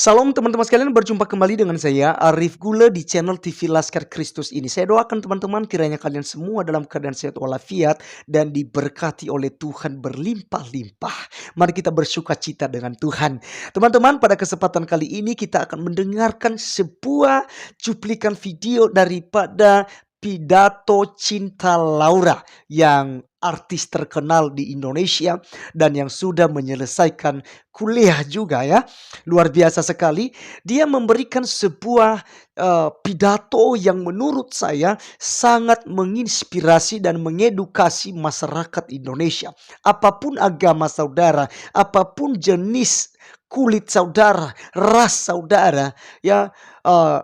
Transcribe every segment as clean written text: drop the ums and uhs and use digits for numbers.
Salam teman-teman sekalian, berjumpa kembali dengan saya Arif Gula di channel TV Laskar Kristus ini. Saya doakan teman-teman kiranya kalian semua dalam keadaan sehat walafiat dan diberkati oleh Tuhan berlimpah-limpah. Mari kita bersuka cita dengan Tuhan. Teman-teman, pada kesempatan kali ini kita akan mendengarkan sebuah cuplikan video daripada pidato Cinta Laura yang artis terkenal di Indonesia dan yang sudah menyelesaikan kuliah juga ya. Luar biasa sekali. Dia memberikan sebuah pidato yang menurut saya sangat menginspirasi dan mengedukasi masyarakat Indonesia. Apapun agama saudara, apapun jenis kulit saudara, ras saudara, ya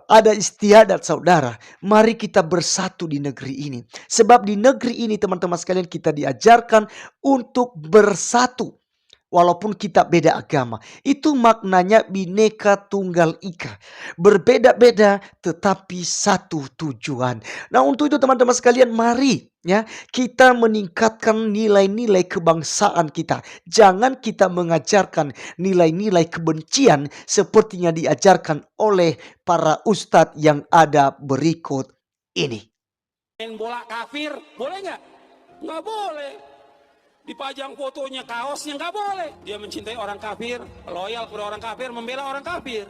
ada istiadat saudara. Mari kita bersatu di negeri ini. Sebab di negeri ini teman-teman sekalian kita diajarkan untuk bersatu. Walaupun kita beda agama, itu maknanya Bhinneka Tunggal Ika. Berbeda-beda tetapi satu tujuan. Nah, untuk itu teman-teman sekalian, mari ya kita meningkatkan nilai-nilai kebangsaan kita. Jangan kita mengajarkan nilai-nilai kebencian seperti yang diajarkan oleh para ustadz yang ada berikut ini. Main bola kafir, boleh nggak? Nggak boleh. Dipajang fotonya, kaosnya, nggak boleh. Dia mencintai orang kafir, loyal kepada orang kafir, membela orang kafir.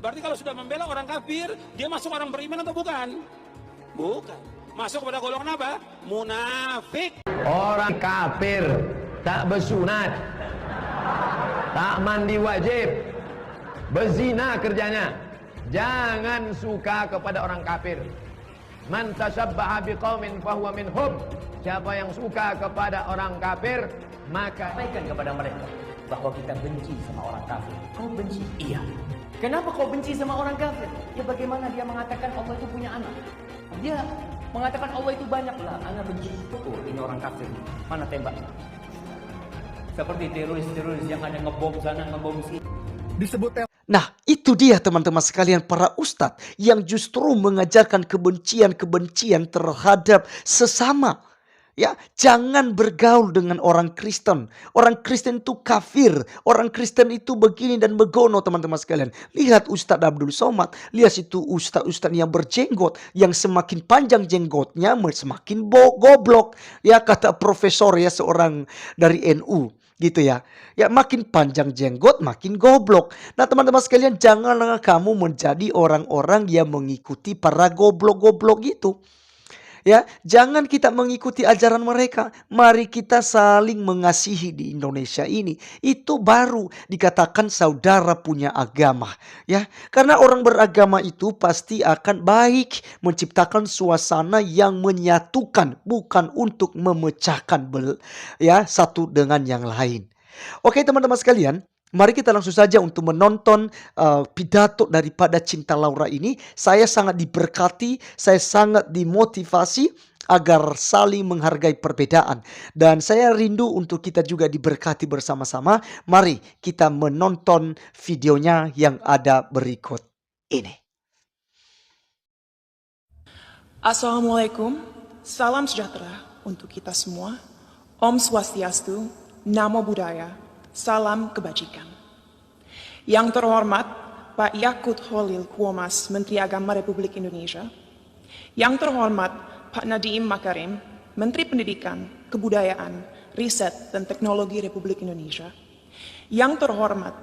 Berarti kalau sudah membela orang kafir, dia masuk orang beriman atau bukan? Bukan. Masuk kepada golongan apa? Munafik. Orang kafir tak bersunat, tak mandi wajib, berzina kerjanya. Jangan suka kepada orang kafir. Man tashabbaha biqaumin fahuwa minhum. Siapa yang suka kepada orang kafir, maka sampaikan kepada mereka bahwa kita benci sama orang kafir. Kau benci? Iya. Kenapa kau benci sama orang kafir? Ya bagaimana dia mengatakan Allah itu punya anak? Dia mengatakan Allah itu banyak lah. Anak benci. Betul, ini orang kafir. Mana tembak? Seperti teroris-teroris yang hanya ngebom sana, ngebom sini. Disebut Nah, itu dia teman-teman sekalian, para ustadz yang justru mengajarkan kebencian-kebencian terhadap sesama. Ya, jangan bergaul dengan orang Kristen. Orang Kristen itu kafir. Orang Kristen itu begini dan begono teman-teman sekalian. Lihat Ustadz Abdul Somad. Lihat itu ustadz-ustadz yang berjenggot. Yang semakin panjang jenggotnya semakin goblok. Ya, kata profesor ya seorang dari NU. Gitu ya. Ya, makin panjang jenggot makin goblok. Nah teman-teman sekalian, janganlah kamu menjadi orang-orang yang mengikuti para goblok-goblok gitu. Ya, jangan kita mengikuti ajaran mereka. Mari kita saling mengasihi di Indonesia ini. Itu baru dikatakan saudara punya agama. Ya, karena orang beragama itu pasti akan baik, menciptakan suasana yang menyatukan, bukan untuk memecahkan ya satu dengan yang lain. Oke teman-teman sekalian, mari kita langsung saja untuk menonton pidato daripada Cinta Laura ini. Saya sangat diberkati, saya sangat dimotivasi agar saling menghargai perbedaan. Dan saya rindu untuk kita juga diberkati bersama-sama. Mari kita menonton videonya yang ada berikut ini. Assalamualaikum, salam sejahtera untuk kita semua. Om Swastiastu, Namo Buddhaya, salam kebajikan. Yang terhormat Pak Yakut Holil Quomas, Menteri Agama Republik Indonesia. Yang terhormat Pak Nadiem Makarim, Menteri Pendidikan, Kebudayaan, Riset dan Teknologi Republik Indonesia. Yang terhormat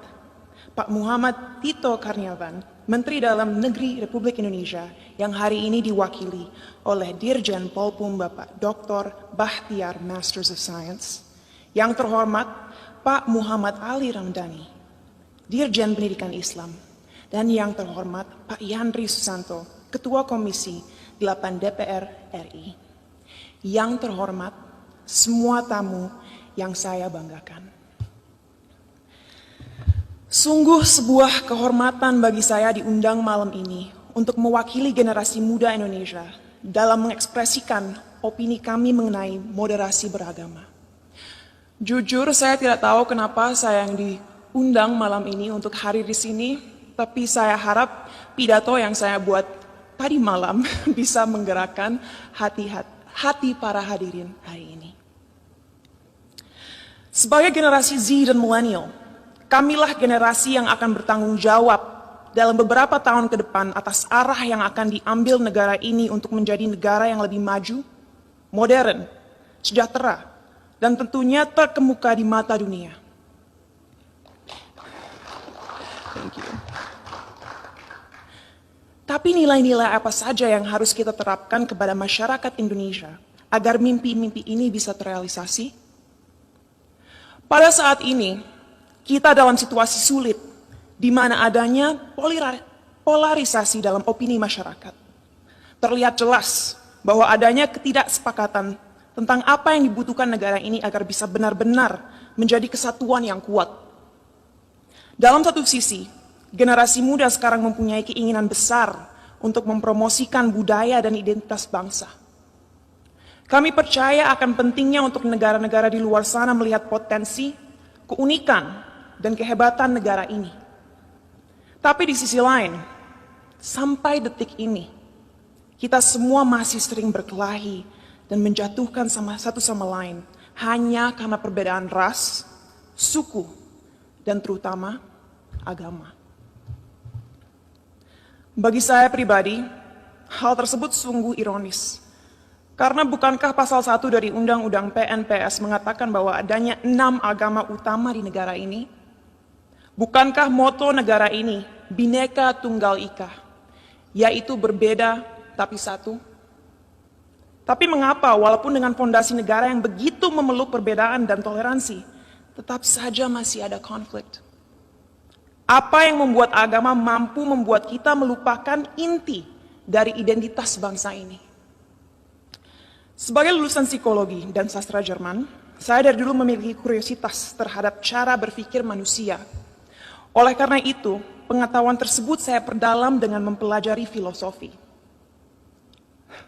Pak Muhammad Tito Karnavian, Menteri Dalam Negeri Republik Indonesia, yang hari ini diwakili oleh Dirjen Polpum Bapak Dr. Bahtiar Masters of Science. Yang terhormat Pak Muhammad Ali Ramdhani, Dirjen Pendidikan Islam. Dan yang terhormat Pak Yandri Susanto, Ketua Komisi 8 DPR RI. Yang terhormat semua tamu yang saya banggakan. Sungguh sebuah kehormatan bagi saya diundang malam ini untuk mewakili generasi muda Indonesia dalam mengekspresikan opini kami mengenai moderasi beragama. Jujur saya tidak tahu kenapa saya yang undang malam ini untuk hadir di sini, tapi saya harap pidato yang saya buat tadi malam bisa menggerakkan hati para hadirin hari ini. Sebagai generasi Z dan milenial, kamilah generasi yang akan bertanggung jawab dalam beberapa tahun ke depan atas arah yang akan diambil negara ini untuk menjadi negara yang lebih maju, modern, sejahtera, dan tentunya terkemuka di mata dunia. Thank you. Tapi nilai-nilai apa saja yang harus kita terapkan kepada masyarakat Indonesia agar mimpi-mimpi ini bisa terrealisasi? Pada saat ini, kita dalam situasi sulit, di mana adanya polarisasi dalam opini masyarakat. Terlihat jelas bahwa adanya ketidaksepakatan tentang apa yang dibutuhkan negara ini agar bisa benar-benar menjadi kesatuan yang kuat. Dalam satu sisi, generasi muda sekarang mempunyai keinginan besar untuk mempromosikan budaya dan identitas bangsa. Kami percaya akan pentingnya untuk negara-negara di luar sana melihat potensi, keunikan, dan kehebatan negara ini. Tapi di sisi lain, sampai detik ini, kita semua masih sering berkelahi dan menjatuhkan satu sama lain hanya karena perbedaan ras, suku, dan terutama agama. Bagi saya pribadi, hal tersebut sungguh ironis. Karena bukankah pasal 1 dari Undang-Undang PNPS mengatakan bahwa adanya 6 agama utama di negara ini? Bukankah moto negara ini Bhinneka Tunggal Ika, yaitu berbeda tapi satu? Tapi mengapa walaupun dengan fondasi negara yang begitu memeluk perbedaan dan toleransi, tetap saja masih ada konflik? Apa yang membuat agama mampu membuat kita melupakan inti dari identitas bangsa ini? Sebagai lulusan psikologi dan sastra Jerman, saya dari dulu memiliki kuriositas terhadap cara berpikir manusia. Oleh karena itu, pengetahuan tersebut saya perdalam dengan mempelajari filosofi.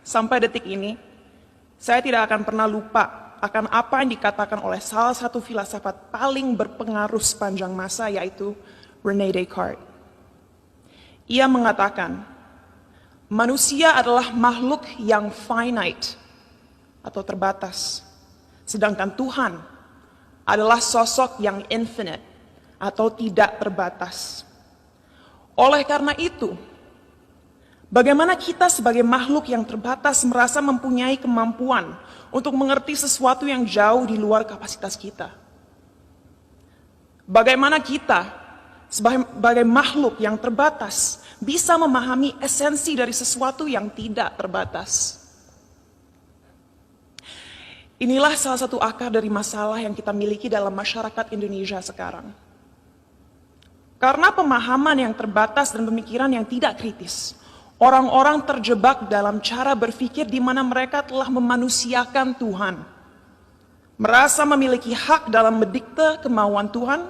Sampai detik ini, saya tidak akan pernah lupa akan apa yang dikatakan oleh salah satu filsafat paling berpengaruh sepanjang masa, yaitu René Descartes. Ia mengatakan, manusia adalah makhluk yang finite atau terbatas, sedangkan Tuhan adalah sosok yang infinite atau tidak terbatas. Oleh karena itu, bagaimana kita sebagai makhluk yang terbatas merasa mempunyai kemampuan untuk mengerti sesuatu yang jauh di luar kapasitas kita? Bagaimana kita sebagai makhluk yang terbatas bisa memahami esensi dari sesuatu yang tidak terbatas? Inilah salah satu akar dari masalah yang kita miliki dalam masyarakat Indonesia sekarang. Karena pemahaman yang terbatas dan pemikiran yang tidak kritis, orang-orang terjebak dalam cara berpikir di mana mereka telah memanusiakan Tuhan. Merasa memiliki hak dalam mendikte kemauan Tuhan,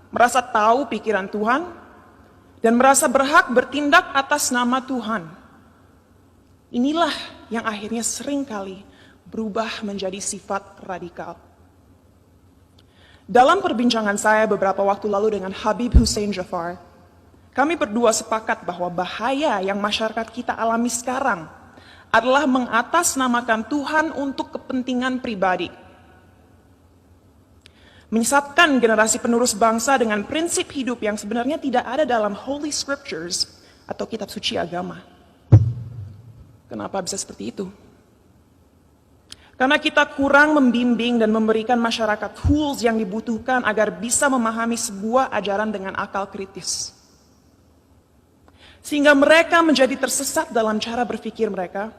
merasa tahu pikiran Tuhan, dan merasa berhak bertindak atas nama Tuhan. Inilah yang akhirnya seringkali berubah menjadi sifat radikal. Dalam perbincangan saya beberapa waktu lalu dengan Habib Hussein Jafar, kami berdua sepakat bahwa bahaya yang masyarakat kita alami sekarang adalah mengatasnamakan Tuhan untuk kepentingan pribadi. Menyesatkan generasi penerus bangsa dengan prinsip hidup yang sebenarnya tidak ada dalam Holy Scriptures atau kitab suci agama. Kenapa bisa seperti itu? Karena kita kurang membimbing dan memberikan masyarakat tools yang dibutuhkan agar bisa memahami sebuah ajaran dengan akal kritis. Sehingga mereka menjadi tersesat dalam cara berpikir mereka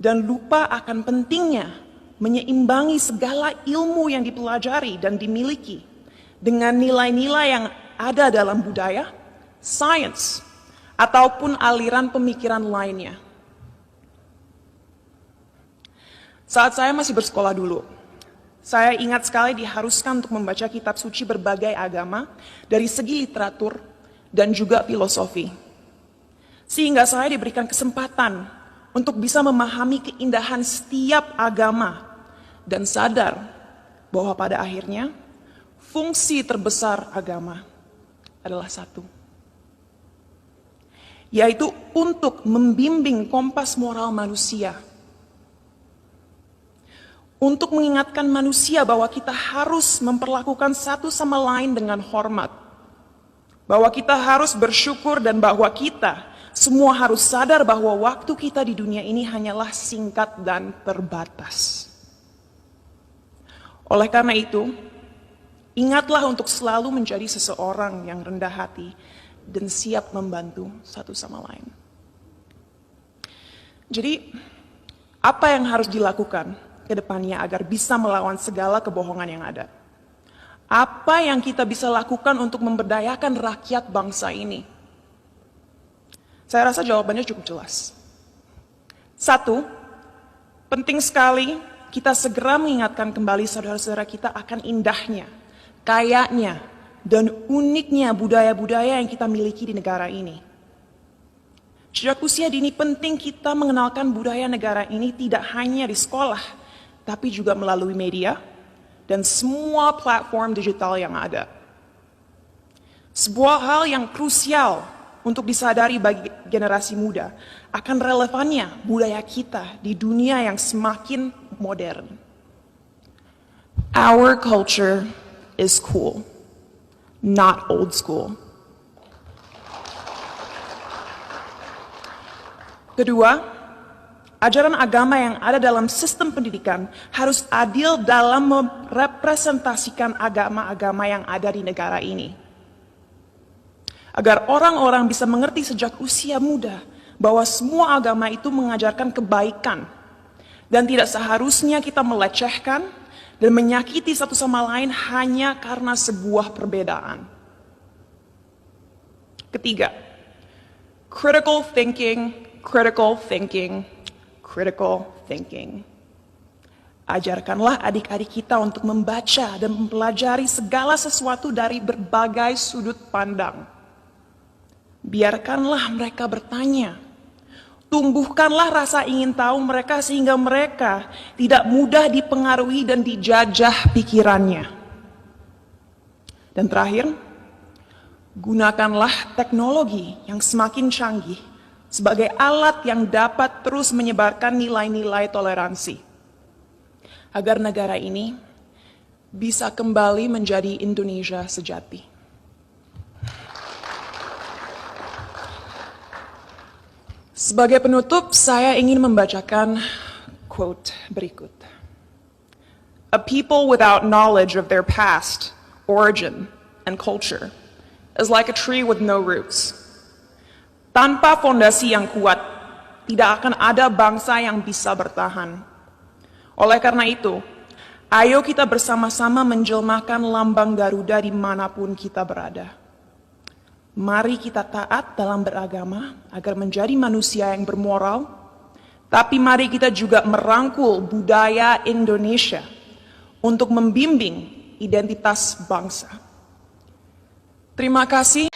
dan lupa akan pentingnya menyeimbangi segala ilmu yang dipelajari dan dimiliki dengan nilai-nilai yang ada dalam budaya, sains, ataupun aliran pemikiran lainnya. Saat saya masih bersekolah dulu, saya ingat sekali diharuskan untuk membaca kitab suci berbagai agama dari segi literatur dan juga filosofi. Sehingga saya diberikan kesempatan untuk bisa memahami keindahan setiap agama dan sadar bahwa pada akhirnya fungsi terbesar agama adalah satu, yaitu untuk membimbing kompas moral manusia, untuk mengingatkan manusia bahwa kita harus memperlakukan satu sama lain dengan hormat, bahwa kita harus bersyukur, dan bahwa kita semua harus sadar bahwa waktu kita di dunia ini hanyalah singkat dan terbatas. Oleh karena itu, ingatlah untuk selalu menjadi seseorang yang rendah hati dan siap membantu satu sama lain. Jadi, apa yang harus dilakukan ke depannya agar bisa melawan segala kebohongan yang ada? Apa yang kita bisa lakukan untuk memberdayakan rakyat bangsa ini? Saya rasa jawabannya cukup jelas. Satu, penting sekali kita segera mengingatkan kembali saudara-saudara kita akan indahnya, kayanya, dan uniknya budaya-budaya yang kita miliki di negara ini. Sejak usia dini penting kita mengenalkan budaya negara ini tidak hanya di sekolah, tapi juga melalui media dan semua platform digital yang ada. Sebuah hal yang krusial untuk disadari bagi generasi muda akan relevannya budaya kita di dunia yang semakin modern. Our culture is cool, not old school. Kedua, ajaran agama yang ada dalam sistem pendidikan harus adil dalam merepresentasikan agama-agama yang ada di negara ini. Agar orang-orang bisa mengerti sejak usia muda bahwa semua agama itu mengajarkan kebaikan dan tidak seharusnya kita melecehkan dan menyakiti satu sama lain hanya karena sebuah perbedaan. Ketiga, critical thinking, critical thinking, critical thinking. Ajarkanlah adik-adik kita untuk membaca dan mempelajari segala sesuatu dari berbagai sudut pandang. Biarkanlah mereka bertanya. Tumbuhkanlah rasa ingin tahu mereka sehingga mereka tidak mudah dipengaruhi dan dijajah pikirannya. Dan terakhir, gunakanlah teknologi yang semakin canggih sebagai alat yang dapat terus menyebarkan nilai-nilai toleransi, agar negara ini bisa kembali menjadi Indonesia sejati. Sebagai penutup, saya ingin membacakan quote berikut. A people without knowledge of their past, origin, and culture is like a tree with no roots. Tanpa fondasi yang kuat, tidak akan ada bangsa yang bisa bertahan. Oleh karena itu, ayo kita bersama-sama menjelmakan lambang Garuda dimanapun kita berada. Mari kita taat dalam beragama agar menjadi manusia yang bermoral, tapi mari kita juga merangkul budaya Indonesia untuk membimbing identitas bangsa. Terima kasih.